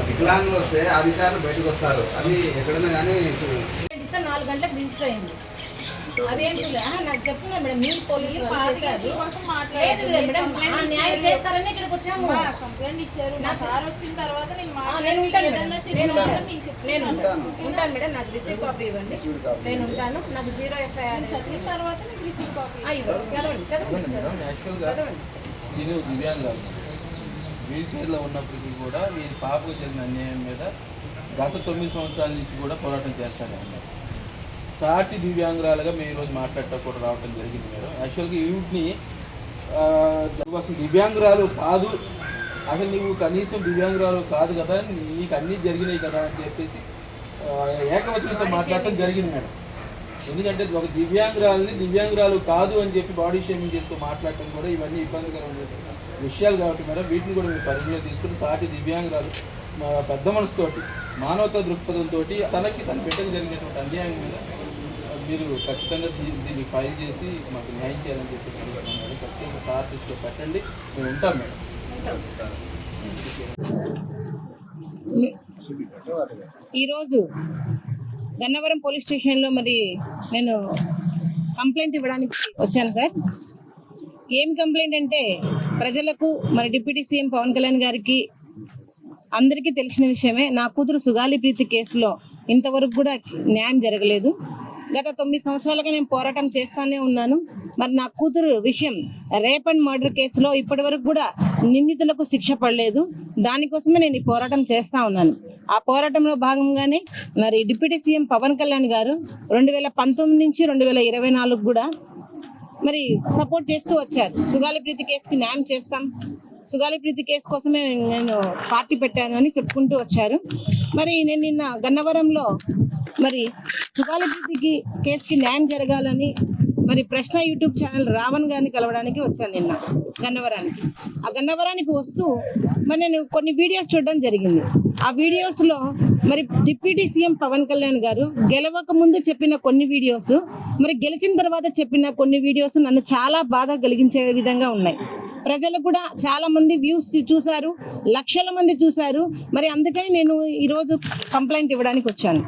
వికలాంగులు వస్తే అధికారులు బయటకు వస్తారు. అది ఎక్కడైనా కానీ 4 గంటలకు రిజిస్టర్ అయింది. అవేంటి నాకు చెప్తున్నా మేడం, మీరు పోలీసు న్యాయం చేస్తారని ఇక్కడికి వచ్చాము. కంప్లైంట్ ఇచ్చారు. వచ్చిన తర్వాత నేను ఉంటాను మేడం. నాకు రిసీవ్ కాపీ ఇవ్వండి. నేను ఉంటాను. నాకు 0 FIR చదివిన తర్వాత మీకు రిసీవ్ కాపీ ఇవ్వండి. చదవండి. ఇది దివ్యాంగాలు వీల్ చైర్లో ఉన్నప్పటికీ కూడా వీరి పాపకు జరిగిన అన్యాయం మీద గత 9 సంవత్సరాల నుంచి కూడా పోరాటం చేస్తారండి. సాటి దివ్యాంగురాలుగా మేము ఈరోజు మాట్లాడటం కూడా రావడం జరిగింది. మేడం యాక్చువల్గా వీటిని అసలు దివ్యాంగురాలు కాదు, అసలు నువ్వు కనీసం దివ్యాంగురాలు కాదు కదా, నీకు అన్నీ జరిగినాయి కదా అని చెప్పేసి ఏకవచనంతో మాట్లాడటం జరిగింది మేడం. ఎందుకంటే ఒక దివ్యాంగురాలు కాదు అని చెప్పి బాడీ షేమింగ్ చేస్తూ మాట్లాడటం కూడా ఇవన్నీ ఇబ్బందికరమైన విషయాలు కాబట్టి మేడం వీటిని కూడా మీరు పరిధిలో తీసుకుని సాటి దివ్యాంగురాలు పెద్ద మనసుతోటి మానవతా దృక్పథంతో తన బిడ్డకు జరిగినటువంటి అన్యాయం మీద మీరు ఖచ్చితంగా దీన్ని ఫైల్ చేసి మాకు న్యాయం చేయాలని చెప్పేసి మేడం. ఖచ్చితంగా సార్ దృష్టిలో పెట్టండి, మేము ఉంటాం మేడం. ఈరోజు గన్నవరం పోలీస్ స్టేషన్లో మరి నేను కంప్లైంట్ ఇవ్వడానికి వచ్చాను సార్. ఏం కంప్లైంట్ అంటే ప్రజలకు మరి డిప్యూటీ సీఎం పవన్ కళ్యాణ్ గారికి అందరికీ తెలిసిన విషయమే. నా కూతురు సుగాలి ప్రీతి కేసులో ఇంతవరకు కూడా న్యాయం జరగలేదు. గత 9 సంవత్సరాలుగా నేను పోరాటం చేస్తానే ఉన్నాను. మరి నా కూతురు విషయం రేప్ అండ్ మర్డర్ కేసులో ఇప్పటి వరకు కూడా నిందితులకు శిక్ష పడలేదు. దానికోసమే నేను ఈ పోరాటం చేస్తా ఉన్నాను. ఆ పోరాటంలో భాగంగానే మరి డిప్యూటీ సీఎం పవన్ కళ్యాణ్ గారు 2019 నుంచి 2024 కూడా మరి సపోర్ట్ చేస్తూ వచ్చారు. సుగాలి ప్రీతి కేసుకి న్యాయం చేస్తాం, సుగాలి ప్రీతి కేసు కోసమే నేను పార్టీ పెట్టాను అని చెప్పుకుంటూ వచ్చారు. మరి నేను నిన్న గన్నవరంలో మరి సుగాలి ప్రీతికి కేసుకి న్యాయం జరగాలని మరి ప్రశ్న యూట్యూబ్ ఛానల్ రావణ్ గారిని కలవడానికి వచ్చాను నిన్న గన్నవరానికి. ఆ గన్నవరానికి వస్తూ మరి నేను కొన్ని వీడియోస్ చూడడం జరిగింది. ఆ వీడియోస్లో మరి డిప్యూటీ సీఎం పవన్ కళ్యాణ్ గారు గెలవక ముందు చెప్పిన కొన్ని వీడియోస్, మరి గెలిచిన తర్వాత చెప్పిన కొన్ని వీడియోస్ నన్ను చాలా బాధ కలిగించే విధంగా ఉన్నాయి. ప్రజలు కూడా చాలా మంది వ్యూస్ చూశారు, లక్షల మంది చూశారు. మరి అందుకని నేను ఈరోజు కంప్లైంట్ ఇవ్వడానికి వచ్చాను.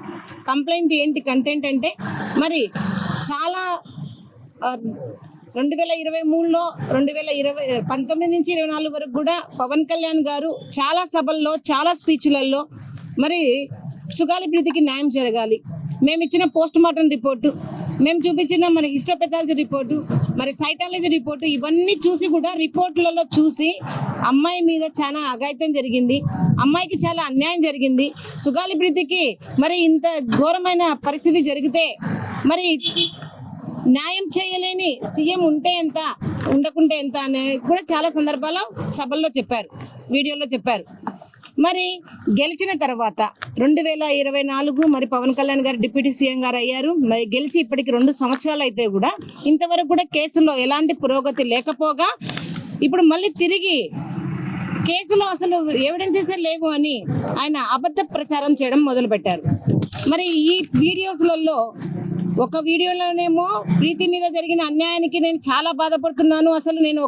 కంప్లైంట్ ఏంటి కంటెంట్ అంటే మరి చాలా 2023లో 19 నుంచి 24 వరకు కూడా పవన్ కళ్యాణ్ గారు చాలా సభల్లో చాలా స్పీచ్లలో మరి సుగాలి ప్రీతికి న్యాయం జరగాలి, మేము ఇచ్చిన పోస్ట్ మార్టం రిపోర్టు, మేము చూపించిన మరి హిస్టోపెథాలజీ రిపోర్టు, మరి సైటాలజీ రిపోర్టు ఇవన్నీ చూసి కూడా రిపోర్టులలో చూసి అమ్మాయి మీద చాలా అఘాయిత్యం జరిగింది, అమ్మాయికి చాలా అన్యాయం జరిగింది. సుగాలి ప్రీతికి మరి ఇంత ఘోరమైన పరిస్థితి జరిగితే మరి న్యాయం చేయలేని సీఎం ఉంటే ఎంత ఉండకుంటే ఎంత అని కూడా చాలా సందర్భాల్లో సభల్లో చెప్పారు, వీడియోలో చెప్పారు. మరి గెలిచిన తర్వాత 2024 మరి పవన్ కళ్యాణ్ గారు డిప్యూటీ సీఎం గారు అయ్యారు. మరి గెలిచి ఇప్పటికి 2 సంవత్సరాలు అయితే కూడా ఇంతవరకు కూడా కేసులో ఎలాంటి పురోగతి లేకపోగా ఇప్పుడు మళ్ళీ తిరిగి కేసులో అసలు ఎవిడెన్సెస్ లేవు అని ఆయన అబద్ధ ప్రచారం చేయడం మొదలుపెట్టారు. మరి ఈ వీడియోస్లలో ఒక వీడియోలోనేమో ప్రీతి మీద జరిగిన అన్యాయానికి నేను చాలా బాధపడుతున్నాను, అసలు నేను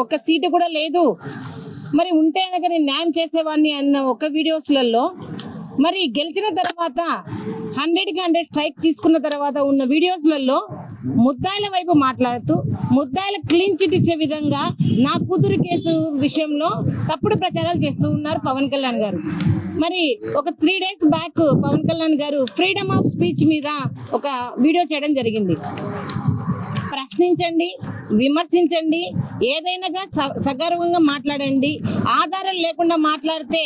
ఒక సీటు కూడా లేదు, మరి ఉంటే కనుక నేను న్యాయం చేసేవాడిని అన్న ఒక వీడియోస్లలో మరి గెలిచిన తర్వాత 100కి 100 స్ట్రైక్ తీసుకున్న తర్వాత ఉన్న వీడియోస్లలో ముద్దాయిల వైపు మాట్లాడుతూ ముద్దాయిల క్లీన్ చిట్ ఇచ్చే విధంగా నా కూతురు కేసు విషయంలో తప్పుడు ప్రచారాలు చేస్తూ ఉన్నారు పవన్ కళ్యాణ్ గారు. మరి ఒక 3 days బ్యాక్ పవన్ కళ్యాణ్ గారు ఫ్రీడమ్ ఆఫ్ స్పీచ్ మీద ఒక వీడియో చేయడం జరిగింది. ప్రశ్నించండి, విమర్శించండి, ఏదైనా సగర్వంగా మాట్లాడండి. ఆధారం లేకుండా మాట్లాడితే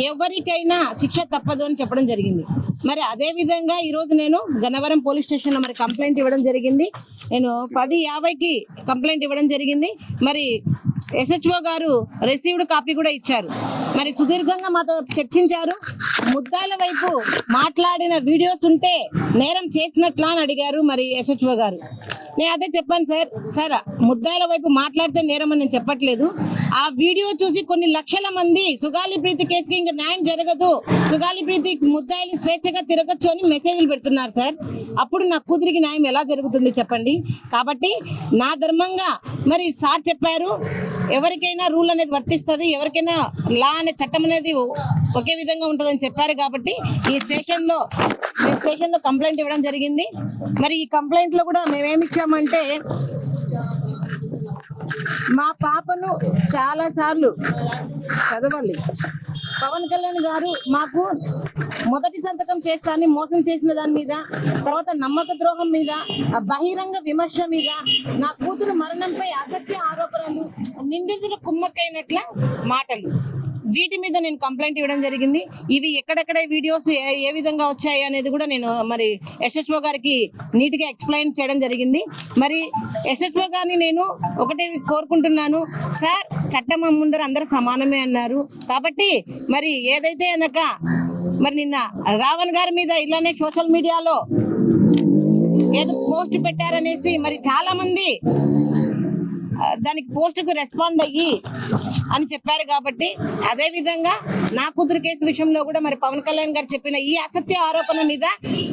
ఎవరికైనా శిక్ష తప్పదు అని చెప్పడం జరిగింది. మరి అదే విధంగా ఈరోజు నేను గన్నవరం పోలీస్ స్టేషన్లో మరి కంప్లైంట్ ఇవ్వడం జరిగింది. నేను 10:50కి కంప్లైంట్ ఇవ్వడం జరిగింది. మరి SHO గారు రిసీవ్డ్ కాపీ కూడా ఇచ్చారు. మరి సుదీర్ఘంగా మాతో చర్చించారు. ముద్దాయిల వైపు మాట్లాడిన వీడియోస్ ఉంటే నేరం చేసినట్లా అని అడిగారు మరి SHO గారు. నేను అదే చెప్పాను సార్ ముద్దాయిల వైపు మాట్లాడితే నేరం అని నేను చెప్పట్లేదు. ఆ వీడియో చూసి కొన్ని లక్షల మంది సుగాలి ప్రీతి కేసుకి ఇంకా న్యాయం జరగదు, సుగాలి ప్రీతి ముద్దాయిలు స్వేచ్ఛగా తిరగచ్చు అని మెసేజ్లు పెడుతున్నారు సార్. అప్పుడు నా కూతురికి న్యాయం ఎలా జరుగుతుంది చెప్పండి. కాబట్టి నా ధర్మంగా మరి సార్ చెప్పారు, ఎవరికైనా రూల్ అనేది వర్తిస్తుంది, ఎవరికైనా లా అనే చట్టం అనేది ఒకే విధంగా ఉంటుందని చెప్పారు. కాబట్టి ఈ స్టేషన్లో కంప్లైంట్ ఇవ్వడం జరిగింది. మరి ఈ కంప్లైంట్లో కూడా మేమేమి ఇచ్చామంటే, మా పాపను చాలా సార్లు చదవాలి, పవన్ కళ్యాణ్ గారు మాకు మొదటి సంతకం చేస్తానని మోసం చేసిన దాని మీద, తర్వాత నమ్మక ద్రోహం మీద, బహిరంగ విమర్శ మీద, నా కూతురు మరణంపై అసత్య ఆరోపణలు, నిందితులు కుమ్మక్కైనట్ల మాటలు, వీటి మీద నేను కంప్లైంట్ ఇవ్వడం జరిగింది. ఇవి ఎక్కడెక్కడ వీడియోస్ ఏ విధంగా వచ్చాయి అనేది కూడా నేను మరి SHO గారికి నీట్గా ఎక్స్ప్లెయిన్ చేయడం జరిగింది. మరి SHO గారిని నేను ఒకటే కోరుకుంటున్నాను, సార్ చట్టం ముందర అందరూ సమానమే అన్నారు. కాబట్టి మరి ఏదైతే అనక మరి నిన్న రావణ్ గారి మీద ఇలానే సోషల్ మీడియాలో ఏదో పోస్ట్ పెట్టారనేసి మరి చాలా మంది దానికి పోస్టుకు రెస్పాండ్ అయ్యి అని చెప్పారు. కాబట్టి అదే విధంగా నా కూతురు కేసు విషయంలో కూడా మరి పవన్ కళ్యాణ్ గారు చెప్పిన ఈ అసత్య ఆరోపణ మీద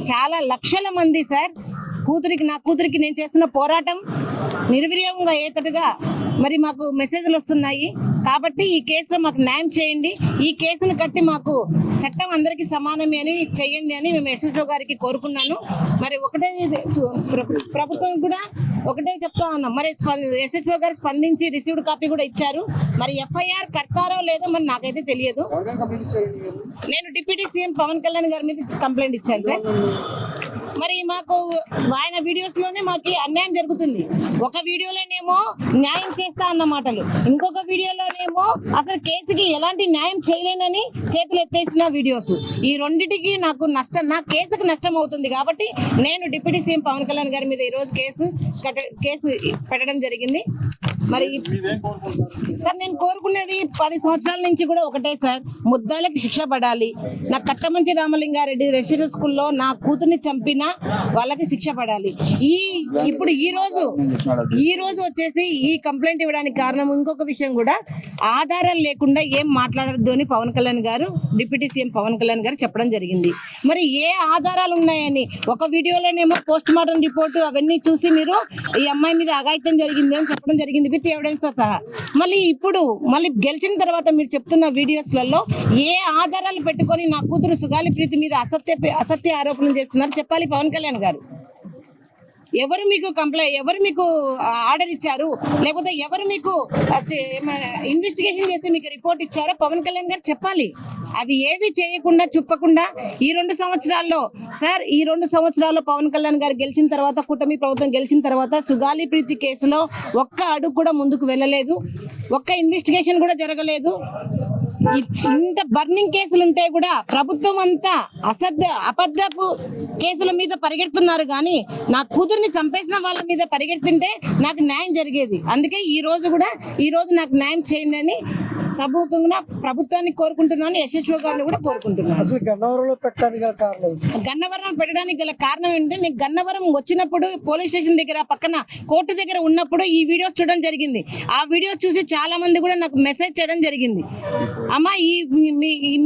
చాలా లక్షల మంది సార్ నా కూతురికి నేను చేస్తున్న పోరాటం నిర్వీర్యంగా అయ్యేటట్టుగా మరి మాకు మెసేజ్లు వస్తున్నాయి. కాబట్టి ఈ కేసులో మాకు న్యాయం చేయండి, ఈ కేసును కట్టి మాకు చట్టం అందరికీ సమానమే అని చేయండి అని మేము SHO గారికి కోరుకున్నాను. మరి ఒకటే ప్రభుత్వం కూడా ఒకటే చెప్తా ఉన్నాం, మరి SHO గారు స్పందించి రిసీవ్డ్ కాపీ కూడా ఇచ్చారు. మరి FIR కడతారో లేదో మరి నాకైతే తెలియదు. నేను డిప్యూటీ సీఎం పవన్ కళ్యాణ్ గారి మీద కంప్లైంట్ ఇచ్చాను సార్. మరి మాకు ఆయన వీడియోస్ లోనే మాకు అన్యాయం జరుగుతుంది. ఒక వీడియోలోనేమో న్యాయం చేస్తా అన్న మాటలు, ఇంకొక వీడియోలోనేమో అసలు కేసుకి ఎలాంటి న్యాయం చేయలేనని చేతులు ఎత్తేసిన వీడియోస్. ఈ రెండిటికి నాకు నష్టం, నా కేసుకు నష్టం అవుతుంది. కాబట్టి నేను డిప్యూటీ సీఎం పవన్ కళ్యాణ్ గారి మీద ఈరోజు కేసు పెట్టడం జరిగింది. మరి సార్ నేను కోరుకునేది 10 సంవత్సరాల నుంచి కూడా ఒకటే సార్, ముద్దాయిలకు శిక్ష పడాలి. నా కట్టమంచి రామలింగారెడ్డి రెసిడెన్షియల్ స్కూల్లో నా కూతుర్ని చంపిన వాళ్ళకి శిక్ష పడాలి. ఇప్పుడు ఈ రోజు వచ్చేసి ఈ కంప్లైంట్ ఇవ్వడానికి కారణం ఇంకొక విషయం కూడా, ఆధారాలు లేకుండా ఏం మాట్లాడద్దు అని పవన్ కళ్యాణ్ గారు డిప్యూటీ సీఎం పవన్ కళ్యాణ్ గారు చెప్పడం జరిగింది. మరి ఏ ఆధారాలు ఉన్నాయని ఒక వీడియోలోనేమో పోస్ట్ మార్టం రిపోర్టు అవన్నీ చూసి మీరు ఈ అమ్మాయి మీద అఘాయిత్యం జరిగింది అని చెప్పడం జరిగింది విత్ ఎవిడెన్స్ తో సహా. మళ్ళీ గెలిచిన తర్వాత మీరు చెప్తున్న వీడియోస్లలో ఏ ఆధారాలు పెట్టుకొని నా కూతురు సుగాలి ప్రీతి మీద అసత్య ఆరోపణలు చేస్తున్నారు చెప్పాలి పవన్ కళ్యాణ్ గారు. ఎవరు మీకు ఆర్డర్ ఇచ్చారు, లేకపోతే ఎవరు మీకు ఇన్వెస్టిగేషన్ చేసి మీకు రిపోర్ట్ ఇచ్చారో పవన్ కళ్యాణ్ గారు చెప్పాలి. అవి ఏవి చేయకుండా చూపకుండా ఈ 2 సంవత్సరాల్లో సార్, ఈ 2 సంవత్సరాల్లో పవన్ కళ్యాణ్ గారు గెలిచిన తర్వాత, కూటమి ప్రభుత్వం గెలిచిన తర్వాత సుగాలి ప్రీతి కేసులో ఒక్క అడుగు కూడా ముందుకు వెళ్ళలేదు, ఒక్క ఇన్వెస్టిగేషన్ కూడా జరగలేదు. ఇంత బర్నింగ్ కేసులు ఉంటే కూడా ప్రభుత్వం అంతా అబద్ధపు కేసుల మీద పరిగెడుతున్నారు. కానీ నా కూతుర్ని చంపేసిన వాళ్ళ మీద పరిగెడుతుంటే నాకు న్యాయం జరిగేది. అందుకే ఈ రోజు నాకు న్యాయం చేయండి అని సభూకంగా ప్రభుత్వాన్ని కోరుకుంటున్నాను, SHO గారిని కూడా కోరుకుంటున్నాను. అసలు గన్నవరంలో పెట్టడానికి గల కారణం ఏంటంటే, నేను గన్నవరం వచ్చినప్పుడు పోలీస్ స్టేషన్ దగ్గర పక్కన కోర్టు దగ్గర ఉన్నప్పుడు ఈ వీడియోస్ చూడడం జరిగింది. ఆ వీడియోస్ చూసి చాలా మంది కూడా నాకు మెసేజ్ చేయడం జరిగింది, అమ్మా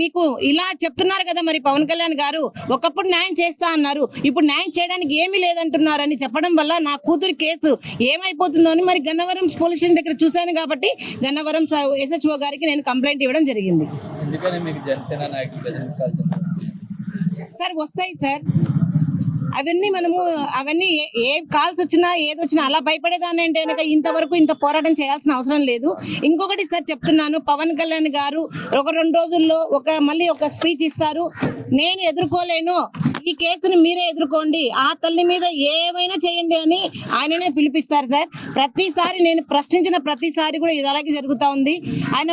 మీకు ఇలా చెప్తున్నారు కదా మరి పవన్ కళ్యాణ్ గారు, ఒకప్పుడు న్యాయం చేస్తా అన్నారు, ఇప్పుడు న్యాయం చేయడానికి ఏమీ లేదంటున్నారని చెప్పడం వల్ల నా కూతురు కేసు ఏమైపోతుందో అని మరి గన్నవరం పోలీస్ స్టేషన్ దగ్గర చూశాను. కాబట్టి గన్నవరం SHO గారికి నేను కంప్లైంట్ ఇవ్వడం జరిగింది. సార్ వస్తాయి సార్, అవన్నీ ఏ కాల్స్ వచ్చినా ఏది వచ్చినా అలా భయపడేదాన్ని అంటే కనుక ఇంతవరకు ఇంత పోరాటం చేయాల్సిన అవసరం లేదు. ఇంకొకటి సార్ చెప్తున్నాను, పవన్ కళ్యాణ్ గారు ఒక 2 రోజుల్లో మళ్ళీ ఒక స్పీచ్ ఇస్తారు. నేను ఎదుర్కోలేను, ఈ కేసును మీరే ఎదుర్కోండి, ఆ తల్లి మీద ఏమైనా చేయండి అని ఆయననే పిలిపిస్తారు సార్. ప్రతిసారి నేను ప్రశ్నించిన ప్రతిసారి కూడా ఇది అలాగే జరుగుతూ ఉంది. ఆయన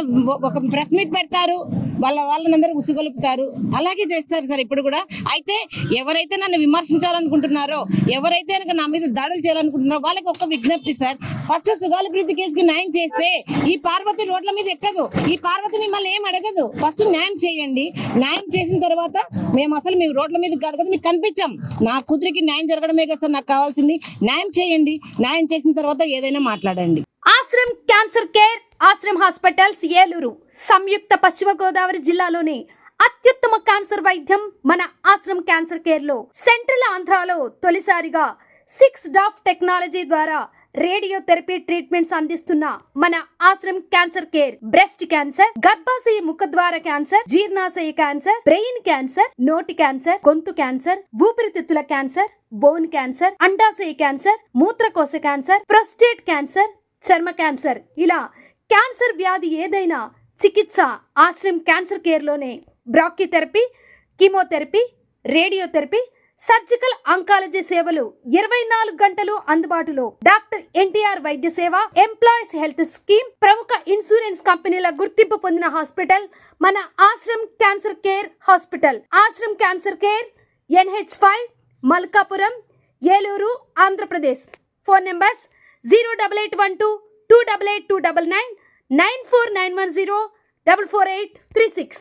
ఒక ప్రెస్ మీట్ పెడతారు, వాళ్ళందరూ ఉసుగొలుపుతారు, అలాగే చేస్తారు సార్ ఇప్పుడు కూడా. అయితే ఎవరైతే నన్ను విమర్శించాలనుకుంటున్నారో, ఎవరైతే కనుక నా మీద దాడులు చేయాలనుకుంటున్నారో వాళ్ళకి ఒక విజ్ఞప్తి సార్. ఫస్ట్ సుగాలి ప్రీతి కేసుకి న్యాయం చేస్తే ఈ పార్వతి రోడ్ల మీద ఎక్కదు, ఈ పార్వతి మిమ్మల్ని ఏం అడగదు. ఫస్ట్ న్యాయం చేయండి. న్యాయం చేసిన తర్వాత మేము అసలు మీ రోడ్ల మీద కాదు కదా, మీకు కనిపించాం. నా కూతురికి న్యాయం జరగడమే కదా సార్ నాకు కావాల్సింది. న్యాయం చేయండి. న్యాయం చేసిన తర్వాత ఏదైనా మాట్లాడండి. Ashram cancer care, Ashram hospitals, Eluru. సంయుక్త పశ్చిమ గోదావరి జిల్లాలోని అత్యుత్తమ క్యాన్సర్ వైద్యం మన ఆశ్రమ్ క్యాన్సర్ కేర్ లో. సెంట్రల్ ఆంధ్రాలో తొలిసారిగా 6 డాఫ్ టెక్నాలజీ ద్వారా రేడియోథెరపీ ట్రీట్మెంట్స్ అందిస్తున్న మన Ashram cancer care breast cancer, గర్భాశయ ముఖద్వార క్యాన్సర్, జీర్ణాశయ క్యాన్సర్, బ్రెయిన్ క్యాన్సర్, నోటి క్యాన్సర్, గొంతు క్యాన్సర్, ఊపిరితిత్తుల క్యాన్సర్, బోన్ క్యాన్సర్, అండాశయ క్యాన్సర్, మూత్రకోశ క్యాన్సర్, ప్రొస్టేట్ క్యాన్సర్, చర్మ క్యాన్సర్, ఇలా క్యాన్సర్ వ్యాధి ఏదైనా చికిత్స ఆశ్రమ్ క్యాన్సర్ కేర్ లోనే. బ్రాక్కిథెరపీ, కీమోథెరపీ, రేడియోథెరపీ, సర్జికల్ ఆంకాలజీ సేవలు 24 గంటలు అందుబాటులో. డాక్టర్ ఎన్టీఆర్ వైద్య సేవ, ఎంప్లాయీస్ హెల్త్ స్కీమ్, ప్రముఖ ఇన్సూరెన్స్ కంపెనీల గుర్తింపు పొందిన హాస్పిటల్ మన Ashram cancer care hospital. Ashram cancer care, NH5, Malkapuram, Eluru, Andhra Pradesh. Phone numbers 08812 288 299 94910 44836.